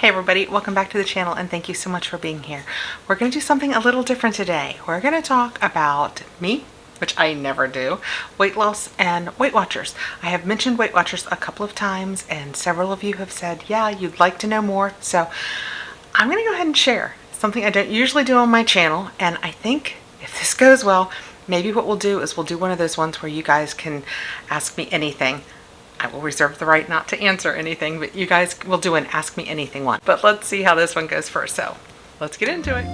Hey everybody, welcome back to the channel and thank you so much for being here. We're going to do something a little different today. We're going to talk about me, which I never do, weight loss and Weight Watchers. I have mentioned Weight Watchers a couple of times and several of you have said, yeah, you'd like to know more. So I'm going to go ahead and share something I don't usually do on my channel. And I think if this goes well, maybe what we'll do is we'll do one of those ones where you guys can ask me anything. I will reserve the right not to answer anything, but you guys will do an Ask Me Anything one. But let's see how this one goes first. So let's get into it.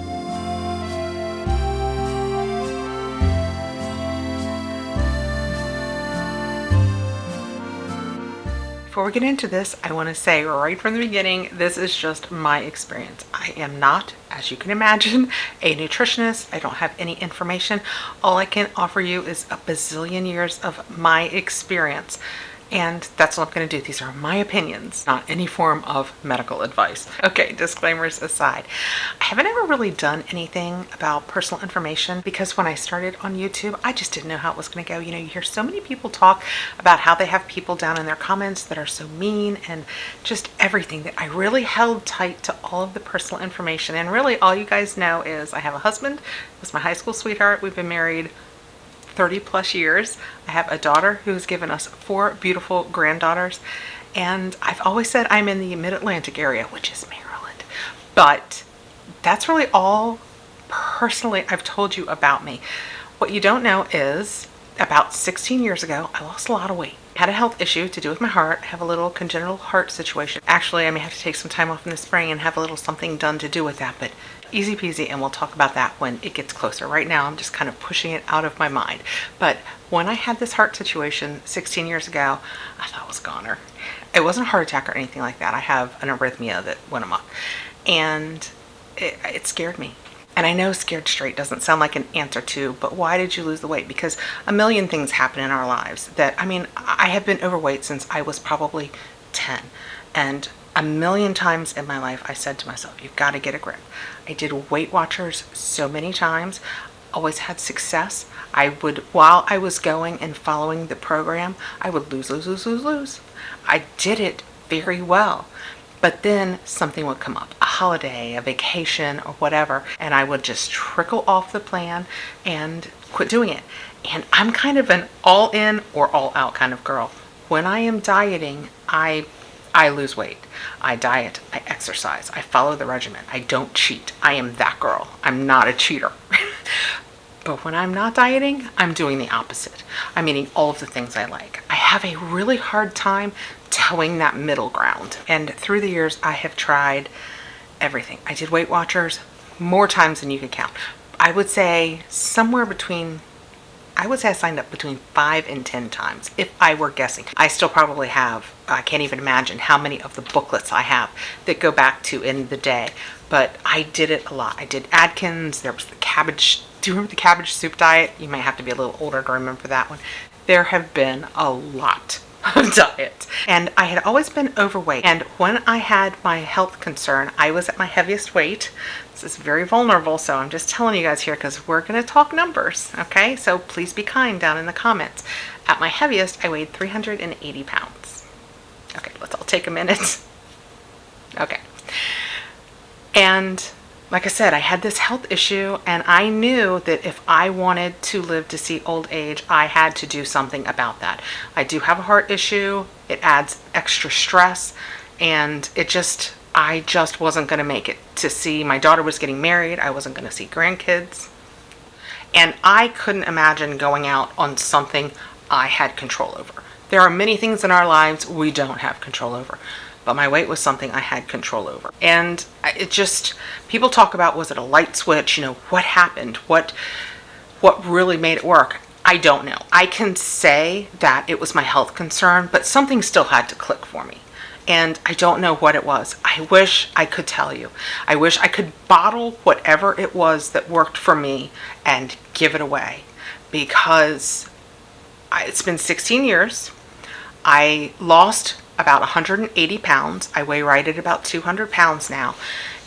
Before we get into this, I want to say right from the beginning, this is just my experience. I am not, as you can imagine, a nutritionist. I don't have any information. All I can offer you is a bazillion years of my experience. And that's what I'm going to do. These are my opinions, not any form of medical advice. Okay, disclaimers aside. I haven't ever really done anything about personal information because when I started on YouTube, I just didn't know how it was going to go. You know, you hear so many people talk about how they have people down in their comments that are so mean and just everything that I really held tight to all of the personal information. And really all you guys know is I have a husband. He was my high school sweetheart. We've been married 30 plus years. I have a daughter who has given us 4 beautiful granddaughters, and I've always said I'm in the mid-Atlantic area, which is Maryland, but that's really all personally I've told you about me. What you don't know is about 16 years ago I lost a lot of weight. I had a health issue to do with my heart. I have a little congenital heart situation. Actually, I may have to take some time off in the spring and have a little something done to do with that, but easy peasy, and we'll talk about that when it gets closer. Right now, I'm just kind of pushing it out of my mind. But when I had this heart situation 16 years ago, I thought it was a goner. It wasn't a heart attack or anything like that. I have an arrhythmia that went amok, and it scared me. And I know scared straight doesn't sound like an answer to, but why did you lose the weight? Because a million things happen in our lives that, I mean, I have been overweight since I was probably 10. And a million times in my life, I said to myself, you've got to get a grip. I did Weight Watchers so many times, always had success. While I was going and following the program, I would lose. I did it very well. But then something would come up, a holiday, a vacation, or whatever, and I would just trickle off the plan and quit doing it. And I'm kind of an all in or all out kind of girl. When I am dieting, I lose weight. I diet, I exercise, I follow the regimen. I don't cheat. I am that girl. I'm not a cheater. But when I'm not dieting, I'm doing the opposite. I'm eating all of the things I like. I have a really hard time towing that middle ground. And through the years, I have tried everything. I did Weight Watchers more times than you could count. I would say I signed up between 5 and 10 times, if I were guessing. I still probably have, I can't even imagine how many of the booklets I have that go back to in the day. But I did it a lot. I did Atkins, there was the cabbage. Do you remember the cabbage soup diet? You might have to be a little older to remember that one. There have been a lot of diets. And I had always been overweight. And when I had my health concern, I was at my heaviest weight. This is very vulnerable, so I'm just telling you guys here because we're going to talk numbers, okay? So please be kind down in the comments. At my heaviest, I weighed 380 pounds. Okay, let's all take a minute. Okay. And like I said, I had this health issue, and I knew that if I wanted to live to see old age, I had to do something about that. I do have a heart issue. It adds extra stress, and I just wasn't going to make it to see. My daughter was getting married. I wasn't going to see grandkids. And I couldn't imagine going out on something I had control over. There are many things in our lives we don't have control over. But my weight was something I had control over. And people talk about, was it a light switch? You know, what happened? What really made it work? I don't know. I can say that it was my health concern, but something still had to click for me. And I don't know what it was. I wish I could tell you. I wish I could bottle whatever it was that worked for me and give it away. Because it's been 16 years. I lost about 180 pounds. I weigh right at about 200 pounds now.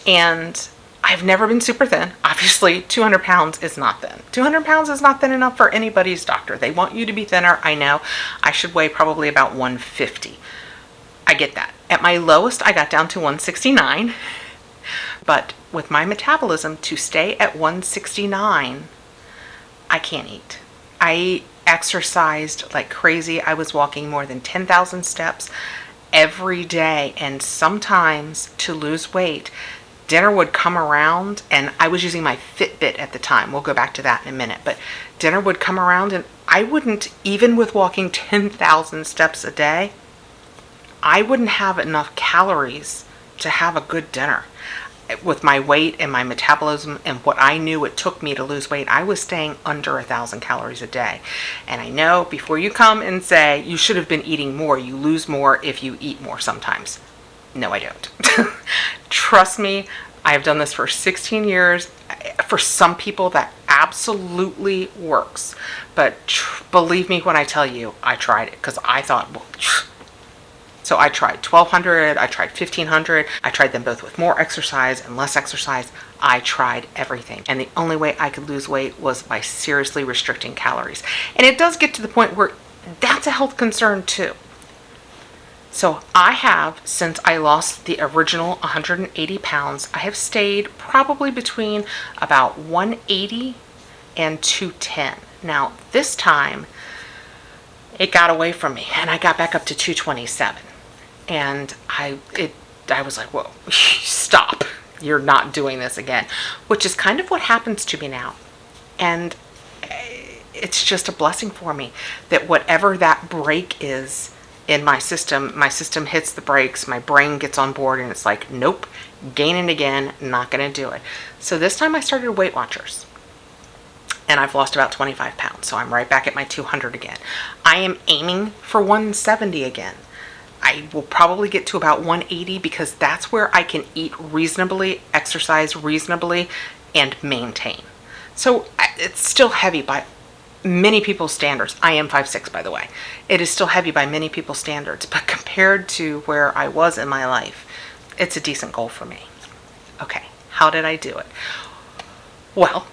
And I've never been super thin. Obviously, 200 pounds is not thin. 200 pounds is not thin enough for anybody's doctor. They want you to be thinner. I know. I should weigh probably about 150. I get that. At my lowest, I got down to 169. But with my metabolism, to stay at 169, I can't eat. I exercised like crazy. I was walking more than 10,000 steps every day. And sometimes to lose weight, dinner would come around, and I was using my Fitbit at the time. We'll go back to that in a minute. But dinner would come around, and I wouldn't, even with walking 10,000 steps a day, I wouldn't have enough calories to have a good dinner. With my weight and my metabolism and what I knew it took me to lose weight, I was staying under 1,000 calories a day. And I know before you come and say you should have been eating more, you lose more if you eat more sometimes. No, I don't. Trust me, I have done this for 16 years. For some people, that absolutely works. But believe me when I tell you, I tried it because I thought, well, so I tried 1,200, I tried 1,500, I tried them both with more exercise and less exercise. I tried everything. And the only way I could lose weight was by seriously restricting calories. And it does get to the point where that's a health concern too. So I have, since I lost the original 180 pounds, I have stayed probably between about 180 and 210. Now this time, it got away from me and I got back up to 227. And I was like, whoa, stop. You're not doing this again. Which is kind of what happens to me now. And it's just a blessing for me that whatever that break is in my system hits the brakes, my brain gets on board, and it's like, nope, gaining again, not going to do it. So this time I started Weight Watchers. And I've lost about 25 pounds. So I'm right back at my 200 again. I am aiming for 170 again. I will probably get to about 180 because that's where I can eat reasonably, exercise reasonably, and maintain. So it's still heavy by many people's standards. I am 5'6", by the way. It is still heavy by many people's standards, but compared to where I was in my life, it's a decent goal for me. Okay, how did I do it? Well,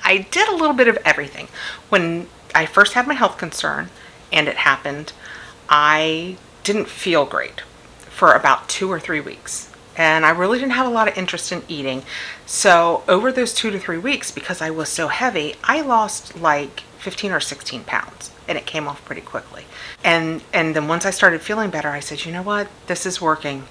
I did a little bit of everything. When I first had my health concern and it happened, I didn't feel great for about 2 or 3 weeks. And I really didn't have a lot of interest in eating. So over those 2 to 3 weeks, because I was so heavy, I lost like 15 or 16 pounds. And it came off pretty quickly. And then once I started feeling better, I said, you know what? This is working.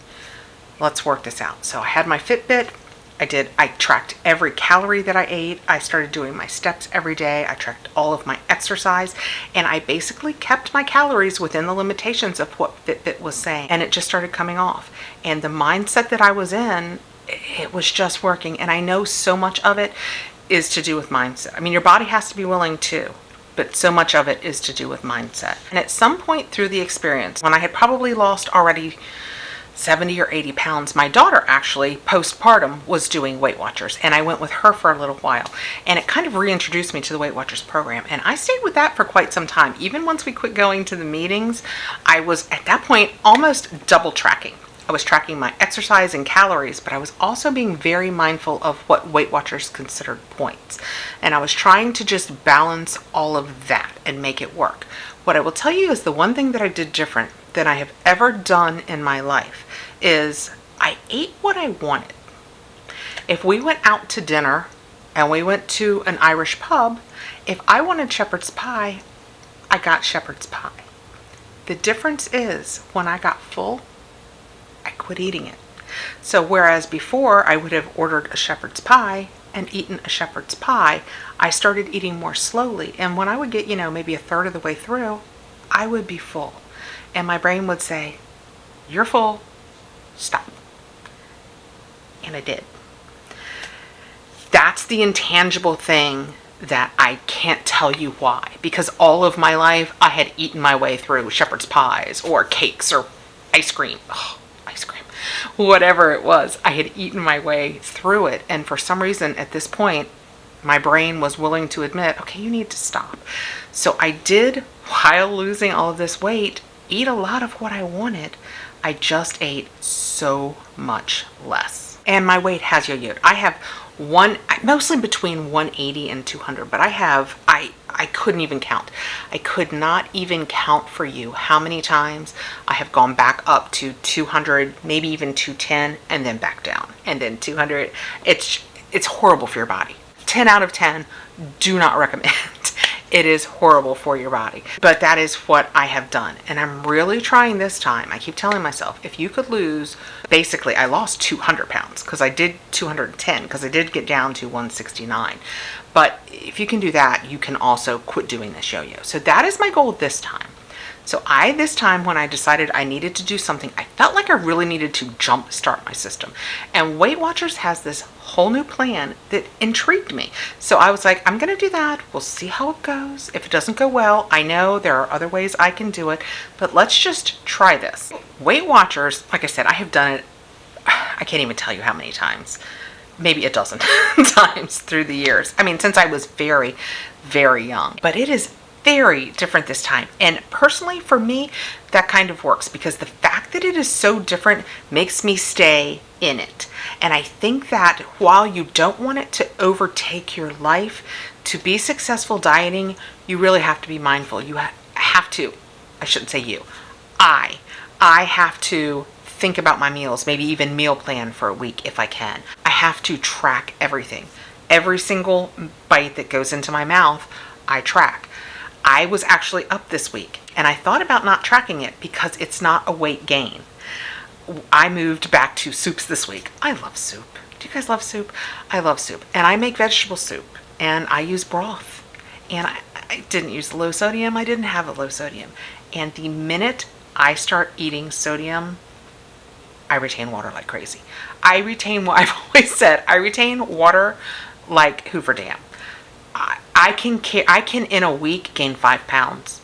Let's work this out. So I had my Fitbit. I tracked every calorie that I ate. I started doing my steps every day. I tracked all of my exercise, and I basically kept my calories within the limitations of what Fitbit was saying, and it just started coming off. And the mindset that I was in, it was just working. And I know so much of it is to do with mindset. I mean, your body has to be willing too, but so much of it is to do with mindset. And at some point through the experience, when I had probably lost already 70 or 80 pounds, my daughter actually postpartum was doing Weight Watchers, and I went with her for a little while, and it kind of reintroduced me to the Weight Watchers program, and I stayed with that for quite some time. Even once we quit going to the meetings, I was at that point almost double tracking. I was tracking my exercise and calories, but I was also being very mindful of what Weight Watchers considered points, and I was trying to just balance all of that and make it work. What I will tell you is the one thing that I did different than I have ever done in my life is I ate what I wanted. If we went out to dinner and we went to an Irish pub, if I wanted shepherd's pie, I got shepherd's pie. The difference is when I got full, I quit eating it. So whereas before I would have ordered a shepherd's pie and eaten a shepherd's pie, I started eating more slowly. And when I would get, maybe a third of the way through, I would be full. And my brain would say, you're full, stop. And I did. That's the intangible thing that I can't tell you why. Because all of my life, I had eaten my way through shepherd's pies or cakes or ice cream. Oh, ice cream. Whatever it was, I had eaten my way through it. And for some reason, at this point, my brain was willing to admit, okay, you need to stop. So I did, while losing all of this weight, eat a lot of what I wanted. I just ate so much less. And my weight has yo-yoed. I have mostly between 180 and 200, but I I couldn't even count. I could not even count for you how many times I have gone back up to 200, maybe even 210, and then back down, and then 200. It's horrible for your body. 10 out of 10, do not recommend. It is horrible for your body. But that is what I have done. And I'm really trying this time. I keep telling myself, if you could lose, basically I lost 200 pounds because I did 210 because I did get down to 169. But if you can do that, you can also quit doing this yo-yo. So that is my goal this time. So this time when I decided I needed to do something, I felt like I really needed to jumpstart my system. And Weight Watchers has this whole new plan that intrigued me. So I was like, I'm going to do that. We'll see how it goes. If it doesn't go well, I know there are other ways I can do it, but let's just try this. Weight Watchers, like I said, I have done it, I can't even tell you how many times. Maybe a dozen times through the years. I mean, since I was very, very young. But it is very different this time. And personally, for me, that kind of works because the fact that it is so different makes me stay in it. And I think that while you don't want it to overtake your life, to be successful dieting, you really have to be mindful. You have to, I shouldn't say you, I have to think about my meals, maybe even meal plan for a week if I can. I have to track everything. Every single bite that goes into my mouth, I track. I was actually up this week and I thought about not tracking it because it's not a weight gain. I moved back to soups this week. I love soup. Do you guys love soup? I love soup. And I make vegetable soup and I use broth. And I didn't use low sodium. I didn't have a low sodium. And the minute I start eating sodium, I retain water like crazy. I've always said, I retain water like Hoover Dam. I can in a week gain 5 pounds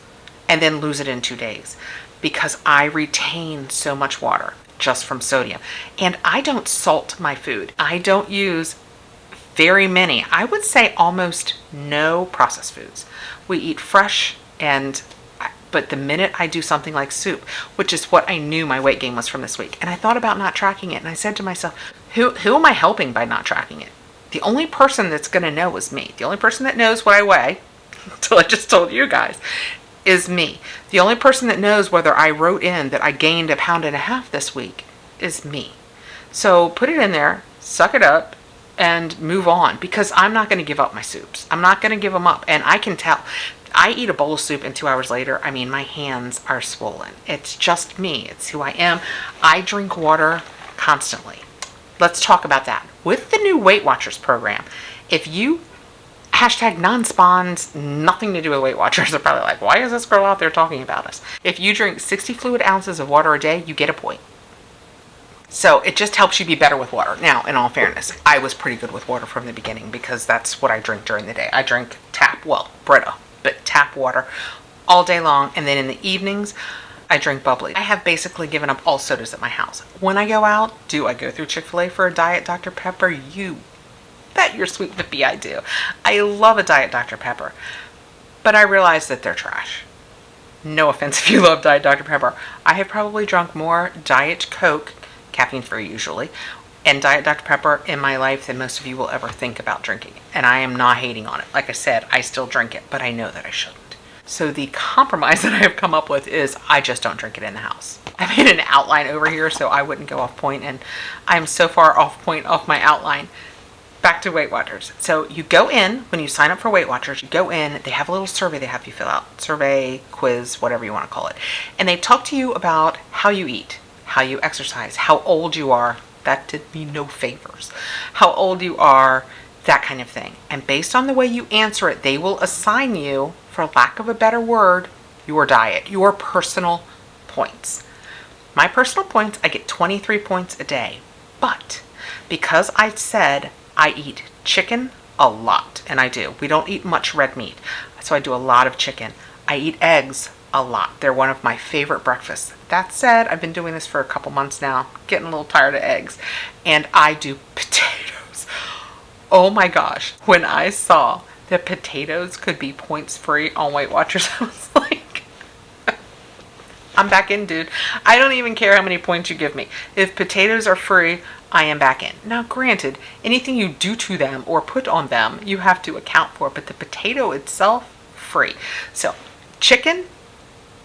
and then lose it in 2 days because I retain so much water just from sodium. And I don't salt my food. I don't use very many, I would say almost no processed foods. We eat fresh but the minute I do something like soup, which is what I knew my weight gain was from this week, and I thought about not tracking it, and I said to myself, who am I helping by not tracking it? The only person that's going to know is me. The only person that knows what I weigh, until I just told you guys, is me. The only person that knows whether I wrote in that I gained 1.5 pounds this week is me. So put it in there, suck it up, and move on because I'm not going to give up my soups. I'm not going to give them up. And I can tell. I eat a bowl of soup and 2 hours later, I mean, my hands are swollen. It's just me. It's who I am. I drink water constantly. Let's talk about that. With the new Weight Watchers program, if you #non-spons, nothing to do with Weight Watchers, are probably like, why is this girl out there talking about us? If you drink 60 fluid ounces of water a day, you get a point. So it just helps you be better with water. Now, in all fairness, I was pretty good with water from the beginning because that's what I drink during the day. I drink Brita, but tap water all day long. And then in the evenings, I drink bubbly. I have basically given up all sodas at my house. When I go out, do I go through Chick-fil-A for a Diet Dr. Pepper? You bet your sweet bippy I do. I love a Diet Dr. Pepper, but I realize that they're trash. No offense if you love Diet Dr. Pepper. I have probably drunk more Diet Coke, caffeine-free usually, and Diet Dr. Pepper in my life than most of you will ever think about drinking. And I am not hating on it. Like I said, I still drink it, but I know that I shouldn't. So the compromise that I have come up with is I just don't drink it in the house. I made an outline over here so I wouldn't go off point, and I'm so far off point off my outline. Back to Weight Watchers. So you go in, when you sign up for Weight Watchers, you go in, they have a little survey they have you fill out. Survey, quiz, whatever you want to call it. And they talk to you about how you eat, how you exercise, how old you are. That did me no favors. How old you are, that kind of thing. And based on the way you answer it, they will assign you, for lack of a better word, your diet, your personal points. My personal points, I get 23 points a day. But because I said I eat chicken a lot, and I do. We don't eat much red meat, so I do a lot of chicken. I eat eggs a lot. They're one of my favorite breakfasts. That said, I've been doing this for a couple months now, getting a little tired of eggs, and I do potatoes. Oh my gosh, when I saw that potatoes could be points free on Weight Watchers, I was like, I'm back in, dude. I don't even care how many points you give me. If potatoes are free, I am back in. Now, granted, anything you do to them or put on them, you have to account for, but the potato itself, free. So chicken,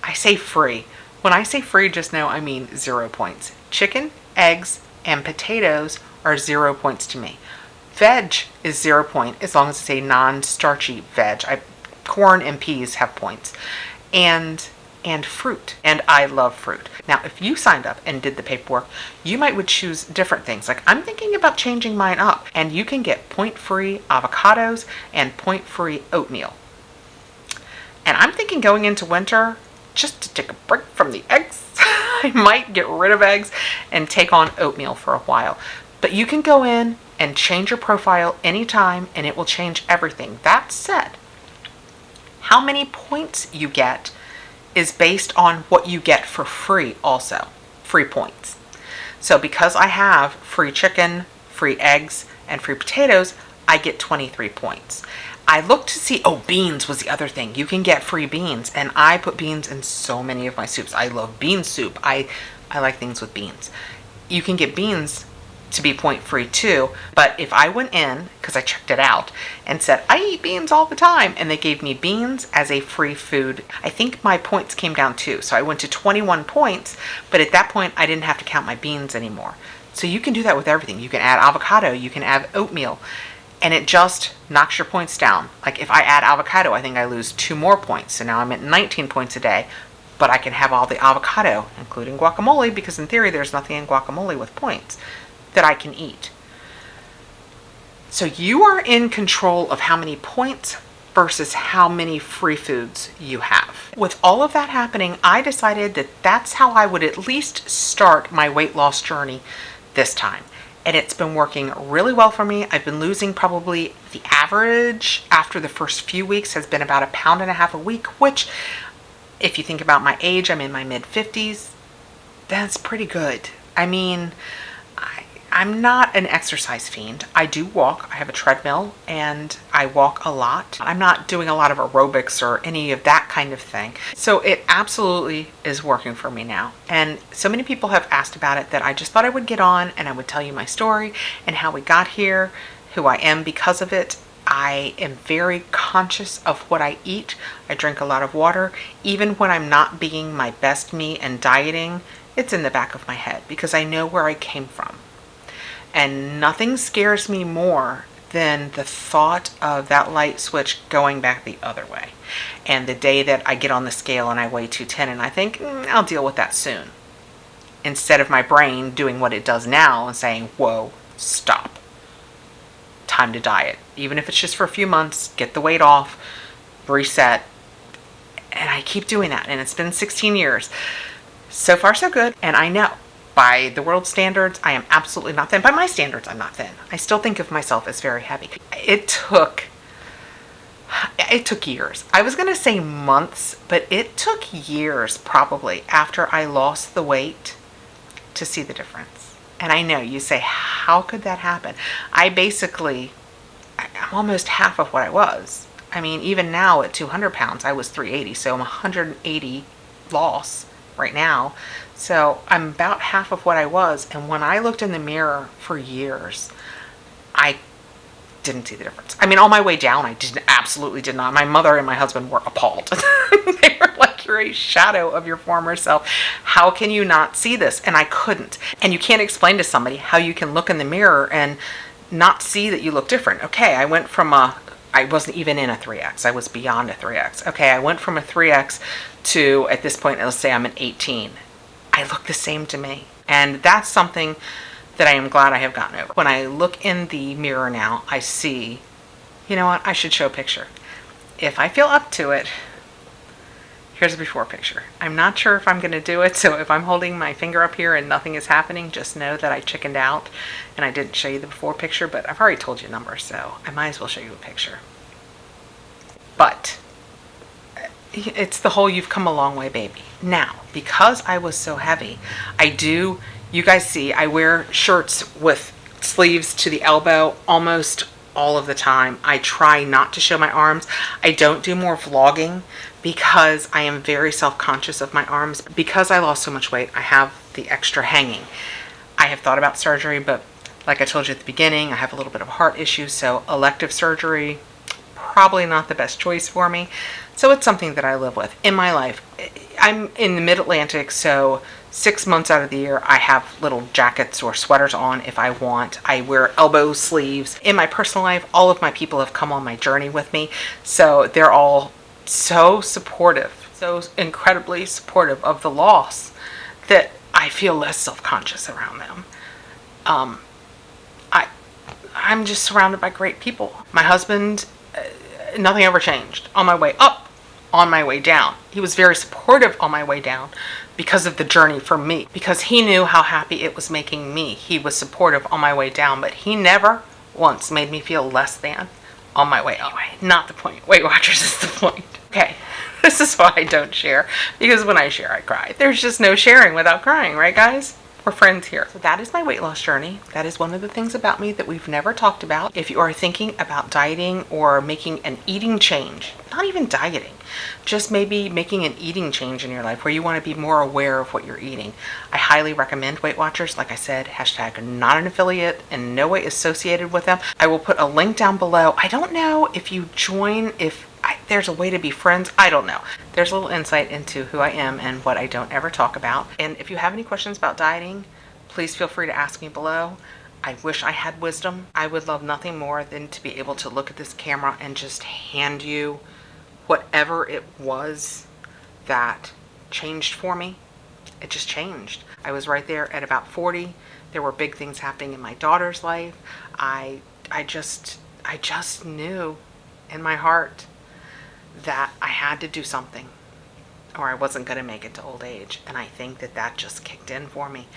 I say free. When I say free, just know I mean 0 points. Chicken, eggs, and potatoes are 0 points to me. Veg is 0 point as long as it's a non-starchy veg. Corn and peas have points. And fruit. And I love fruit. Now, if you signed up and did the paperwork, you would choose different things. Like I'm thinking about changing mine up. And you can get point-free avocados and point-free oatmeal. And I'm thinking going into winter, just to take a break from the eggs, I might get rid of eggs and take on oatmeal for a while. But you can go in and change your profile anytime and it will change everything. That said, how many points you get is based on what you get for free also. Free points. So because I have free chicken, free eggs, and free potatoes, I get 23 points. I looked to see, beans was the other thing. You can get free beans, and I put beans in so many of my soups. I love bean soup. I like things with beans. You can get beans to be point free too, but if I went in, because I checked it out, and said, I eat beans all the time, and they gave me beans as a free food, I think my points came down too. So I went to 21 points, but at that point, I didn't have to count my beans anymore. So you can do that with everything. You can add avocado, you can add oatmeal, and it just knocks your points down. Like if I add avocado, I think I lose 2 more points. So now I'm at 19 points a day, but I can have all the avocado, including guacamole, because in theory, there's nothing in guacamole with points that I can eat. So you are in control of how many points versus how many free foods you have. With all of that happening, I decided that that's how I would at least start my weight loss journey this time. And it's been working really well for me. I've been losing probably the average after the first few weeks has been about 1.5 pounds a week, which if you think about my age, I'm in my mid-50s, that's pretty good. I mean, I'm not an exercise fiend. I do walk. I have a treadmill and I walk a lot. I'm not doing a lot of aerobics or any of that kind of thing. So it absolutely is working for me now. And so many people have asked about it that I just thought I would get on and I would tell you my story and how we got here, who I am because of it. I am very conscious of what I eat. I drink a lot of water. Even when I'm not being my best me and dieting, it's in the back of my head because I know where I came from. And nothing scares me more than the thought of that light switch going back the other way. And the day that I get on the scale and I weigh 210 and I think, I'll deal with that soon. Instead of my brain doing what it does now and saying, whoa, stop. Time to diet. Even if it's just for a few months, get the weight off, reset. And I keep doing that. And it's been 16 years. So far, so good. And I know. By the world standards, I am absolutely not thin. By my standards, I'm not thin. I still think of myself as very heavy. It took years. I was going to say months, but it took years probably after I lost the weight to see the difference. And I know you say, how could that happen? I'm almost half of what I was. I mean, even now at 200 pounds, I was 380. So I'm 180 loss right now. So I'm about half of what I was. And when I looked in the mirror for years, I didn't see the difference. I mean, on my way down, I absolutely did not. My mother and my husband were appalled. They were like, you're a shadow of your former self. How can you not see this? And I couldn't. And you can't explain to somebody how you can look in the mirror and not see that you look different. Okay, I went from I wasn't even in a 3X. I was beyond a 3X. Okay, I went from a 3X to, at this point, let's say I'm an 18. I look the same to me. And that's something that I am glad I have gotten over. When I look in the mirror now, I see, you know what, I should show a picture. If I feel up to it, here's a before picture. I'm not sure if I'm going to do it, so if I'm holding my finger up here and nothing is happening, just know that I chickened out and I didn't show you the before picture, but I've already told you a number, so I might as well show you a picture. But it's the whole you've come a long way, baby. Now, because I was so heavy, you guys see, I wear shirts with sleeves to the elbow almost all of the time. I try not to show my arms. I don't do more vlogging because I am very self-conscious of my arms. Because I lost so much weight, I have the extra hanging. I have thought about surgery, but like I told you at the beginning, I have a little bit of a heart issue, so elective surgery, probably not the best choice for me. So it's something that I live with in my life. I'm in the mid-Atlantic, so 6 months out of the year, I have little jackets or sweaters on if I want. I wear elbow sleeves. In my personal life, all of my people have come on my journey with me, so they're all so supportive, so incredibly supportive of the loss that I feel less self-conscious around them. I'm just surrounded by great people. My husband, nothing ever changed. On my way up, on my way down. He was very supportive on my way down because of the journey for me. Because he knew how happy it was making me. He was supportive on my way down, but he never once made me feel less than on my way up. Anyway, not the point. Weight Watchers is the point. Okay, this is why I don't share. Because when I share, I cry. There's just no sharing without crying, right guys? We're friends here. So that is my weight loss journey. That is one of the things about me that we've never talked about. If you are thinking about dieting or making an eating change, not even dieting, just maybe making an eating change in your life where you want to be more aware of what you're eating, I highly recommend Weight Watchers. Like I said, hashtag not an affiliate and no way associated with them. I will put a link down below. I don't know if you join, there's a way to be friends. I don't know. There's a little insight into who I am and what I don't ever talk about. And if you have any questions about dieting, please feel free to ask me below. I wish I had wisdom. I would love nothing more than to be able to look at this camera and just hand you whatever it was that changed for me. It just changed. I was right there at about 40. There were big things happening in my daughter's life. I just knew in my heart that I had to do something or I wasn't going to make it to old age. And I think that just kicked in for me.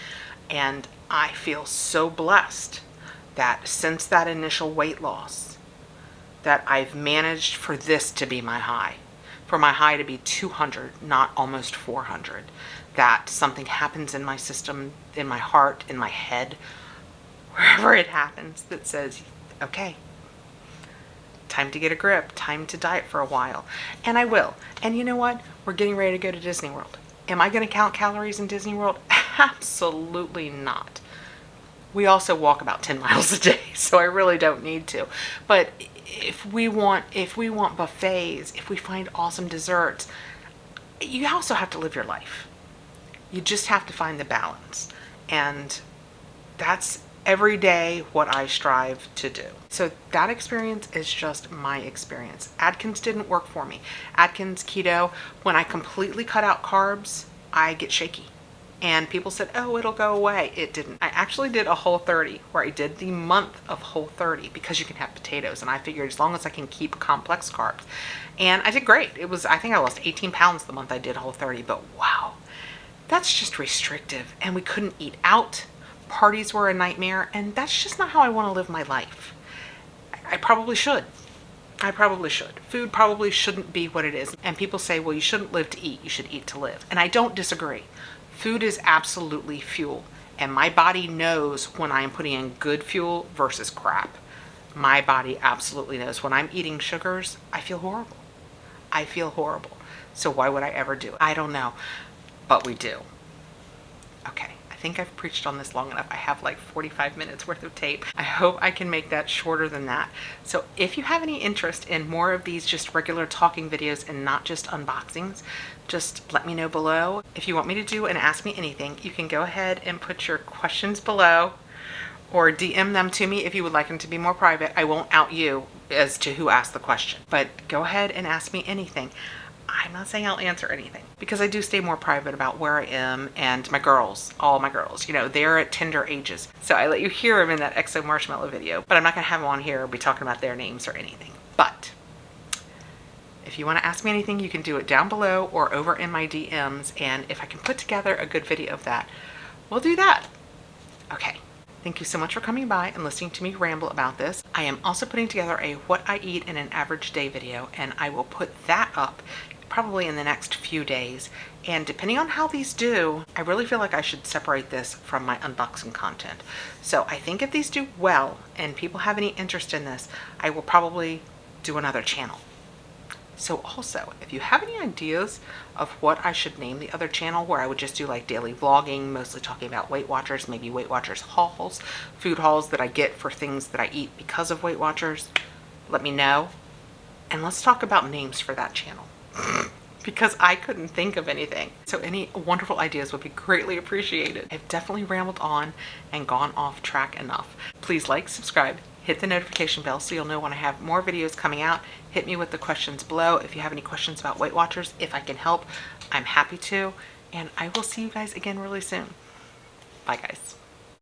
And I feel so blessed that since that initial weight loss, that I've managed for this to be my high. For my high to be 200, not almost 400. That something happens in my system, in my heart, in my head, wherever it happens, that says, okay, time to get a grip, time to diet for a while. And I will. And you know what? We're getting ready to go to Disney World. Am I going to count calories in Disney World? Absolutely not. We also walk about 10 miles a day, so I really don't need to. But if we want buffets, if we find awesome desserts, you also have to live your life. You just have to find the balance. And that's every day what I strive to do. So that experience is just my experience. Atkins didn't work for me. Atkins Keto, when I completely cut out carbs, I get shaky. And people said, oh, it'll go away. It didn't. I actually did a Whole30 where I did the month of Whole30 because you can have potatoes. And I figured as long as I can keep complex carbs. And I did great. I think I lost 18 pounds the month I did Whole30, but wow, that's just restrictive. And we couldn't eat out. Parties were a nightmare. And that's just not how I want to live my life. I probably should. Food probably shouldn't be what it is. And people say, well, you shouldn't live to eat. You should eat to live. And I don't disagree. Food is absolutely fuel. And my body knows when I'm putting in good fuel versus crap. My body absolutely knows. When I'm eating sugars, I feel horrible. So why would I ever do it? I don't know. But we do. Okay. I think I've preached on this long enough. I have like 45 minutes worth of tape. I hope I can make that shorter than that. So if you have any interest in more of these just regular talking videos and not just unboxings, just let me know below. If you want me to do and ask me anything, you can go ahead and put your questions below or DM them to me if you would like them to be more private. I won't out you as to who asked the question, but go ahead and ask me anything. I'm not saying I'll answer anything because I do stay more private about where I am and my girls, all my girls, they're at tender ages. So I let you hear them in that EXO Marshmallow video, but I'm not going to have them on here or be talking about their names or anything. But if you want to ask me anything, you can do it down below or over in my DMs. And if I can put together a good video of that, we'll do that. Okay. Thank you so much for coming by and listening to me ramble about this. I am also putting together a what I eat in an average day video, and I will put that up probably in the next few days. And depending on how these do, I really feel like I should separate this from my unboxing content. So I think if these do well and people have any interest in this, I will probably do another channel. So also, if you have any ideas of what I should name the other channel, where I would just do like daily vlogging, mostly talking about Weight Watchers, maybe Weight Watchers hauls, food hauls that I get for things that I eat because of Weight Watchers, let me know. And let's talk about names for that channel. Because I couldn't think of anything. So any wonderful ideas would be greatly appreciated. I've definitely rambled on and gone off track enough. Please like, subscribe, hit the notification bell so you'll know when I have more videos coming out. Hit me with the questions below if you have any questions about Weight Watchers. If I can help, I'm happy to. And I will see you guys again really soon. Bye guys.